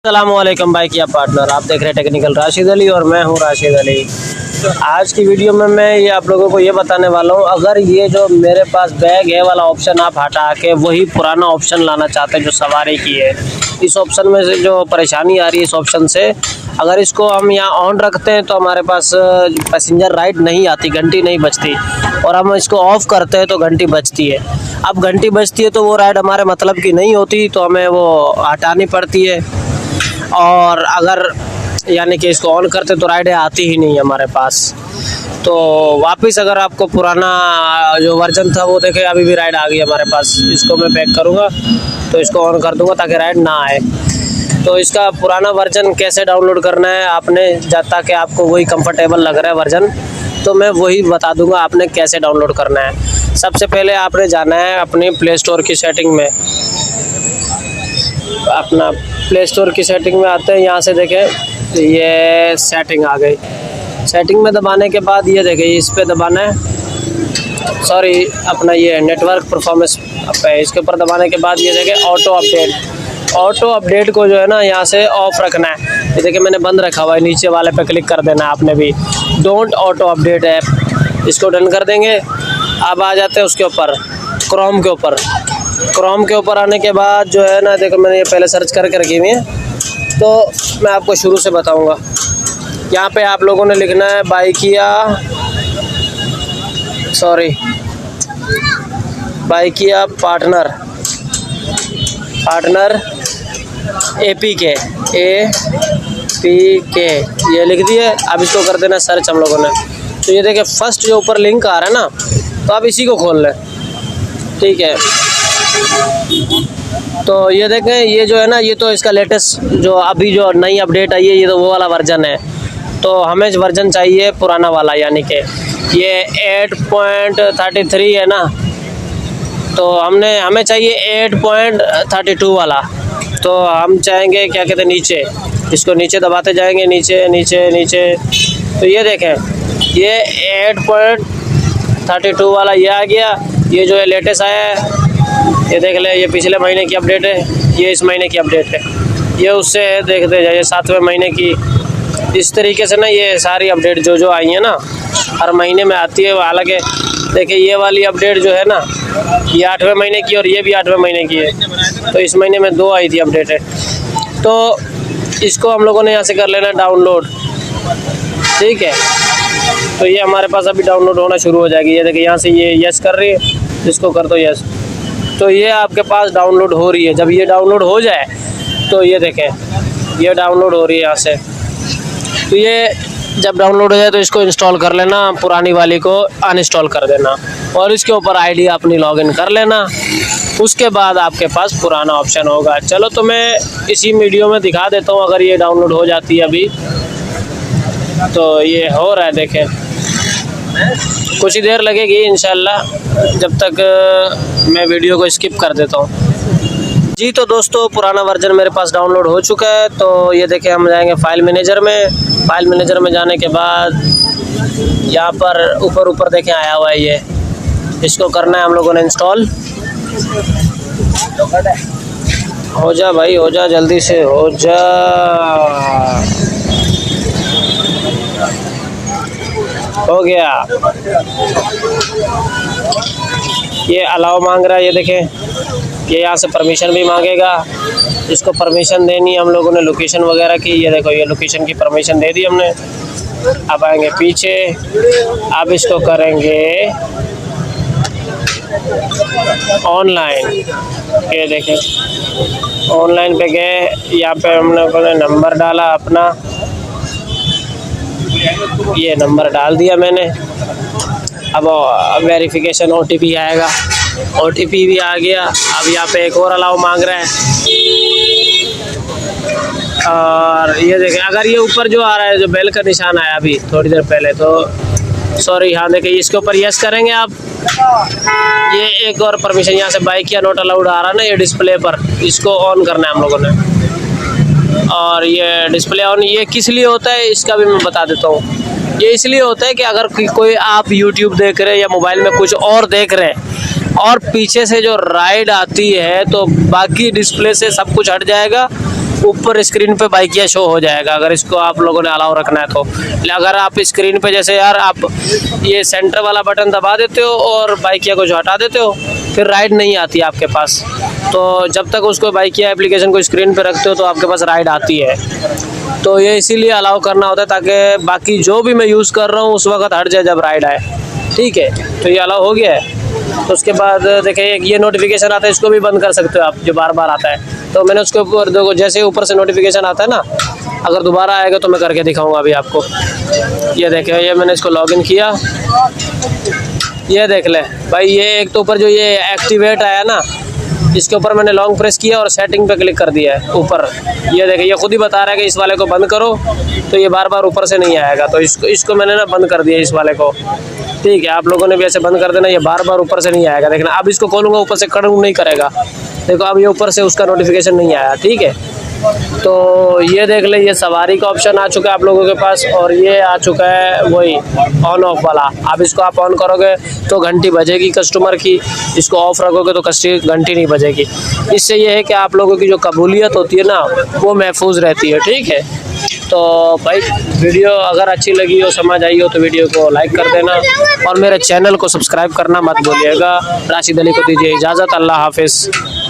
अस्सलामुअलैकुम बाइक या पार्टनर, आप देख रहे हैं टेक्निकल राशिद अली और मैं हूं राशिद अली। आज की वीडियो में मैं ये आप लोगों को ये बताने वाला हूं, अगर ये जो मेरे पास बैग है वाला ऑप्शन आप हटा के वही पुराना ऑप्शन लाना चाहते हैं जो सवारी की है, इस ऑप्शन में से जो परेशानी आ रही है इस ऑप्शन से, अगर इसको हम यहाँ ऑन रखते हैं तो हमारे पास पैसेंजर राइड नहीं आती, घंटी नहीं बजती, और हम इसको ऑफ़ करते हैं तो घंटी बजती है। अब घंटी बजती है तो वो राइड हमारे मतलब की नहीं होती, तो हमें वो हटानी पड़ती है। और अगर यानी कि इसको ऑन करते तो राइडें आती ही नहीं हमारे पास। तो वापस अगर आपको पुराना जो वर्जन था वो देखे, अभी भी राइड आ गई हमारे पास, इसको मैं बैक करूँगा तो इसको ऑन कर दूँगा ताकि राइड ना आए। तो इसका पुराना वर्जन कैसे डाउनलोड करना है आपने, ताकि आपको वही कंफर्टेबल लग रहा है वर्जन, तो मैं वही बता दूंगा आपने कैसे डाउनलोड करना है। सबसे पहले आपने जाना है अपनी प्ले स्टोर की सेटिंग में। अपना प्ले स्टोर की सेटिंग में आते हैं, यहाँ से देखें ये सेटिंग आ गई। सेटिंग में दबाने के बाद ये देखें इस पे दबाना है, सॉरी अपना ये नेटवर्क परफॉर्मेंस पे, इसके ऊपर दबाने के बाद ये देखें ऑटो अपडेट। ऑटो अपडेट को जो है ना यहाँ से ऑफ रखना है। ये देखिए मैंने बंद रखा हुआ है, नीचे वाले पे क्लिक कर देना है आपने भी, डोंट ऑटो अपडेट ऐप, इसको डन कर देंगे। अब आ जाते हैं उसके ऊपर, क्रोम के ऊपर। क्रोम के ऊपर आने के बाद जो है ना, देखो मैंने ये पहले सर्च करके रखी हुई है, तो मैं आपको शुरू से बताऊंगा। यहाँ पे आप लोगों ने लिखना है बाइकिया पार्टनर APK ये लिख दिए। अब इसको कर देना सर्च हम लोगों ने। तो ये देखिए फर्स्ट जो ऊपर लिंक आ रहा है ना, तो आप इसी को खोल लें, ठीक है। तो ये देखें ये जो है ना, ये तो इसका लेटेस्ट जो अभी जो नई अपडेट आई है, ये तो वो वाला वर्जन है। तो हमें वर्जन चाहिए पुराना वाला, यानी कि ये 8.33 है ना, तो हमें चाहिए 8.32 वाला। तो हम चाहेंगे क्या कहते हैं नीचे, इसको नीचे दबाते जाएंगे, नीचे नीचे नीचे। तो ये देखें ये 8.32 वाला ये आ गया। ये जो है लेटेस्ट आया है, ये देख ले, ये पिछले महीने की अपडेट है, ये इस महीने की अपडेट है, ये उससे देखते जाइए 7वें महीने की। इस तरीके से ना ये सारी अपडेट जो आई है ना, हर महीने में आती है। हालांकि देखिए ये वाली अपडेट जो है ना, ये 8वें महीने की और ये भी 8वें महीने की है, तो इस महीने में 2 आई थी अपडेट है। तो इसको हम लोगों ने यहाँ से कर लेना डाउनलोड, ठीक है। तो ये हमारे पास अभी डाउनलोड होना शुरू हो जाएगी। ये देखिए यहाँ से ये यस कर रही है, इसको कर दो यस, तो ये आपके पास डाउनलोड हो रही है। जब ये डाउनलोड हो जाए तो ये देखें ये डाउनलोड हो रही है यहाँ से। तो ये जब डाउनलोड हो जाए तो इसको इंस्टॉल कर लेना, पुरानी वाली को अनइंस्टॉल कर देना और इसके ऊपर आईडी अपनी लॉगिन कर लेना। उसके बाद आपके पास पुराना ऑप्शन होगा। चलो तो मैं इसी वीडियो में दिखा देता हूँ, अगर ये डाउनलोड हो जाती है अभी। तो ये हो रहा है, देखें कुछ ही देर लगेगी इंशाल्लाह, जब तक मैं वीडियो को स्किप कर देता हूँ। जी तो दोस्तों पुराना वर्जन मेरे पास डाउनलोड हो चुका है। तो ये देखें हम जाएंगे फाइल मैनेजर में। फाइल मैनेजर में जाने के बाद यहाँ पर ऊपर देखें आया हुआ है ये, इसको करना है हम लोगों ने इंस्टॉल। हो जा भाई, हो जा, जल्दी से हो जा। हो गया, ये अलाउ मांग रहा है, ये देखें ये यहाँ से परमिशन भी मांगेगा। इसको परमिशन देनी है हम लोगों ने लोकेशन वगैरह की। ये देखो ये लोकेशन की परमिशन दे दी हमने। अब आएंगे पीछे, अब इसको करेंगे ऑनलाइन। ये देखें ऑनलाइन पे गए, यहाँ पे हमने नंबर डाला अपना, ये नंबर डाल दिया मैंने। अब वेरिफिकेशन OTP आएगा, OTP भी आ गया। अब यहाँ पे एक और अलाउ मांग रहा है। और ये देखें अगर ये ऊपर जो आ रहा है, जो बेल का निशान आया अभी थोड़ी देर पहले, तो सॉरी, हाँ देखिए इसके ऊपर यस करेंगे आप। ये एक और परमिशन यहाँ से बाइक या नोट अलाउड आ रहा है ना, ये डिस्प्ले पर, इसको ऑन करना है हम लोगों ने। और ये डिस्प्ले ऑन ये किस लिए होता है इसका भी मैं बता देता हूँ। ये इसलिए होता है कि अगर कोई आप YouTube देख रहे हैं या मोबाइल में कुछ और देख रहे हैं और पीछे से जो राइड आती है तो बाकी डिस्प्ले से सब कुछ हट जाएगा ऊपर स्क्रीन पे बाइकिया शो हो जाएगा, अगर इसको आप लोगों ने अलाउ रखना है तो। अगर आप स्क्रीन पे जैसे यार आप ये सेंटर वाला बटन दबा देते हो और बाइकिया को जो हटा देते हो, फिर राइड नहीं आती आपके पास। तो जब तक उसको बाइकिया एप्लीकेशन को स्क्रीन पे रखते हो तो आपके पास राइड आती है। तो ये इसीलिए अलाउ करना होता है ताकि बाकी जो भी मैं यूज़ कर रहा हूँ उस वक्त हट जाए जब राइड आए। ठीक है, तो ये अलाउ हो गया है। तो उसके बाद देखिए ये नोटिफिकेशन आता है, इसको भी बंद कर सकते हो आप, जो बार बार आता है। तो मैंने उसके ऊपर देखो, जैसे ऊपर से नोटिफिकेशन आता है ना, अगर दोबारा आएगा तो मैं करके दिखाऊंगा अभी आपको। ये देखिए, ये मैंने इसको लॉगिन किया, ये देख ले भाई। ये एक तो ऊपर जो ये एक्टिवेट आया ना, इसके ऊपर मैंने लॉन्ग प्रेस किया और सेटिंग पे क्लिक कर दिया है ऊपर। ये देखिए, ये खुद ही बता रहा है कि इस वाले को बंद करो, तो ये बार बार ऊपर से नहीं आएगा। तो इसको मैंने ना बंद कर दिया इस वाले को। ठीक है, आप लोगों ने भी ऐसे बंद कर देना, ये बार बार ऊपर से नहीं आएगा। देखना, अब इसको खोलूँगा ऊपर से कड़ू नहीं करेगा। देखो अब ये ऊपर से उसका नोटिफिकेशन नहीं आया। ठीक है, तो ये देख ले, ये सवारी का ऑप्शन आ चुका है आप लोगों के पास, और ये आ चुका है वही ऑन ऑफ वाला। अब इसको आप ऑन करोगे तो घंटी बजेगी कस्टमर की, इसको ऑफ रखोगे तो घंटी नहीं बजेगी। इससे ये है कि आप लोगों की जो कबूलियत होती है ना, वो महफूज रहती है। ठीक है, तो भाई वीडियो अगर अच्छी लगी हो, समझ आई हो, तो वीडियो को लाइक कर देना और मेरे चैनल को सब्सक्राइब करना मत भूलिएगा। राशिद अली को दीजिए इजाज़त। अल्लाह हाफिज़।